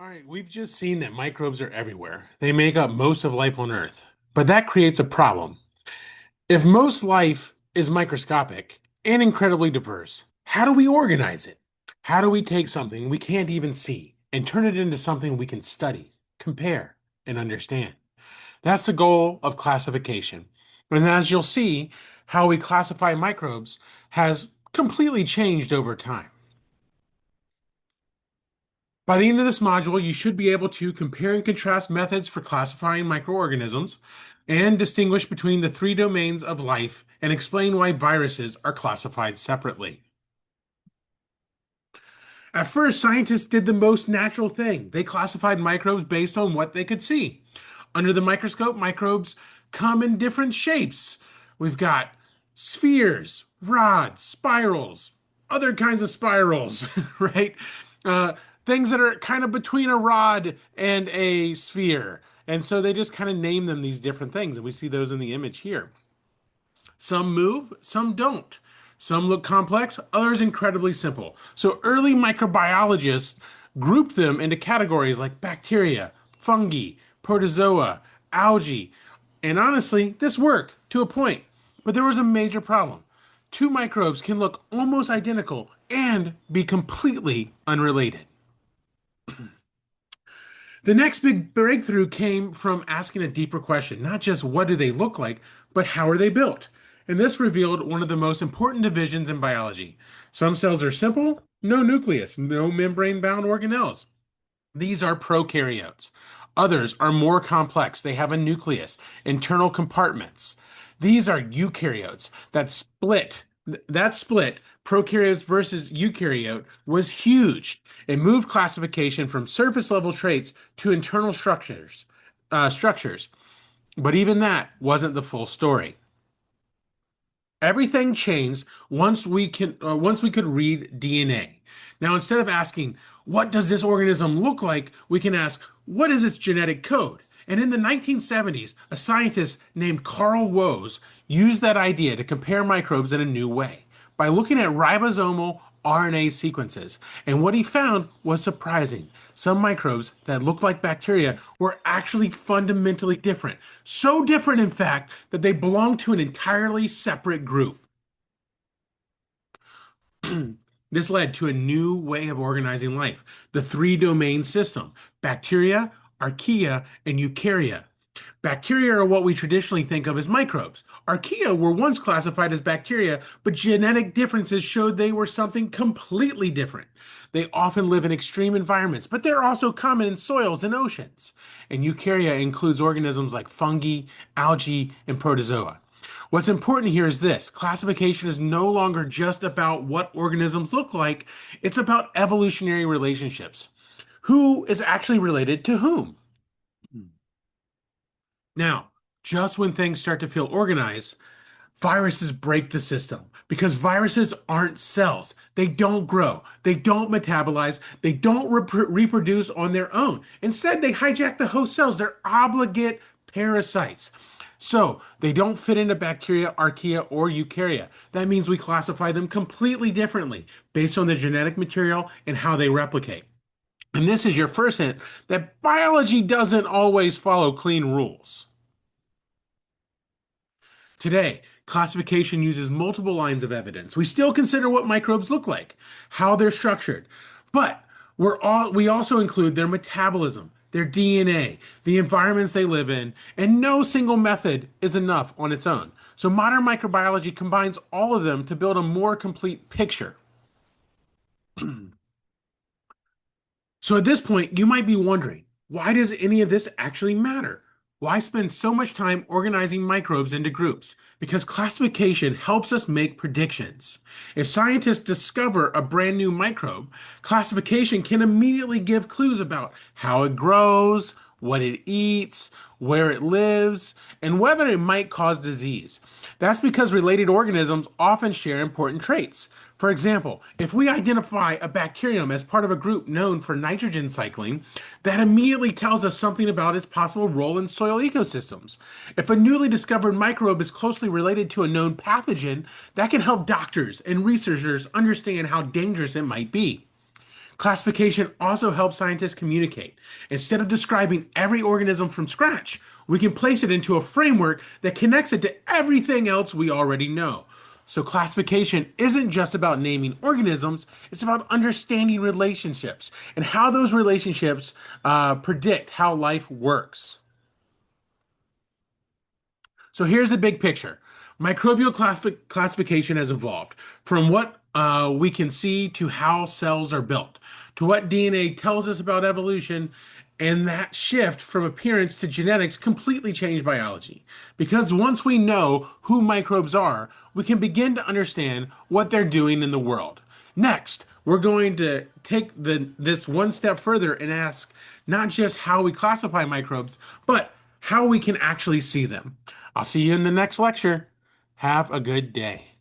All right, we've just seen that microbes are everywhere. They make up most of life on Earth. But that creates a problem. If most life is microscopic and incredibly diverse, how do we organize it? How do we take something we can't even see and turn it into something we can study, compare, and understand? That's the goal of classification. And as you'll see, how we classify microbes has completely changed over time. By the end of this module, you should be able to compare and contrast methods for classifying microorganisms and distinguish between the three domains of life and explain why viruses are classified separately. At first, scientists did the most natural thing. They classified microbes based on what they could see. Under the microscope, microbes come in different shapes. We've got spheres, rods, spirals, other kinds of spirals, right? Uh, Things that are kind of between a rod and a sphere. And so they just kind of name them these different things. And we see those in the image here. Some move, some don't. Some look complex, others incredibly simple. So early microbiologists grouped them into categories like bacteria, fungi, protozoa, algae. And honestly, this worked to a point. But there was a major problem. Two microbes can look almost identical and be completely unrelated. The next big breakthrough came from asking a deeper question, not just what do they look like, but how are they built? And this revealed one of the most important divisions in biology. Some cells are simple, no nucleus, no membrane-bound organelles. These are prokaryotes. Others are more complex. They have a nucleus, internal compartments. These are eukaryotes that split. That split, prokaryotes versus eukaryote, was huge. It moved classification from surface level traits to internal structures. But even that wasn't the full story. Everything changed once we could read DNA. Now, instead of asking, what does this organism look like, we can ask, what is its genetic code? And in the 1970s, a scientist named Carl Woese used that idea to compare microbes in a new way by looking at ribosomal RNA sequences. And what he found was surprising. Some microbes that looked like bacteria were actually fundamentally different. So different, in fact, that they belonged to an entirely separate group. This led to a new way of organizing life, the three domain system: bacteria, archaea, and eukarya. Bacteria are what we traditionally think of as microbes. Archaea were once classified as bacteria, but genetic differences showed they were something completely different. They often live in extreme environments, but they're also common in soils and oceans. And eukarya includes organisms like fungi, algae, and protozoa. What's important here is this: classification is no longer just about what organisms look like, it's about evolutionary relationships. Who is actually related to whom? Now, just when things start to feel organized, viruses break the system because viruses aren't cells. They don't grow, they don't metabolize, they don't reproduce on their own. Instead, they hijack the host cells. They're obligate parasites. So they don't fit into bacteria, archaea, or eukarya. That means we classify them completely differently based on their genetic material and how they replicate. And this is your first hint that biology doesn't always follow clean rules. Today, classification uses multiple lines of evidence. We still consider what microbes look like, how they're structured, but we also include their metabolism, their DNA, the environments they live in, and no single method is enough on its own. So modern microbiology combines all of them to build a more complete picture. So at this point, you might be wondering, why does any of this actually matter? Why spend so much time organizing microbes into groups? Because classification helps us make predictions. If scientists discover a brand new microbe, classification can immediately give clues about how it grows, what it eats, where it lives, and whether it might cause disease. That's because related organisms often share important traits. For example, if we identify a bacterium as part of a group known for nitrogen cycling, that immediately tells us something about its possible role in soil ecosystems. If a newly discovered microbe is closely related to a known pathogen, that can help doctors and researchers understand how dangerous it might be. Classification also helps scientists communicate. Instead of describing every organism from scratch, we can place it into a framework that connects it to everything else we already know. So, classification isn't just about naming organisms, it's about understanding relationships and how those relationships predict how life works. So here's the big picture. Microbial classification has evolved from what we can see to how cells are built, to what DNA tells us about evolution, and that shift from appearance to genetics completely changed biology. Because once we know who microbes are, we can begin to understand what they're doing in the world. Next, we're going to take this one step further and ask not just how we classify microbes, but how we can actually see them. I'll see you in the next lecture. Have a good day.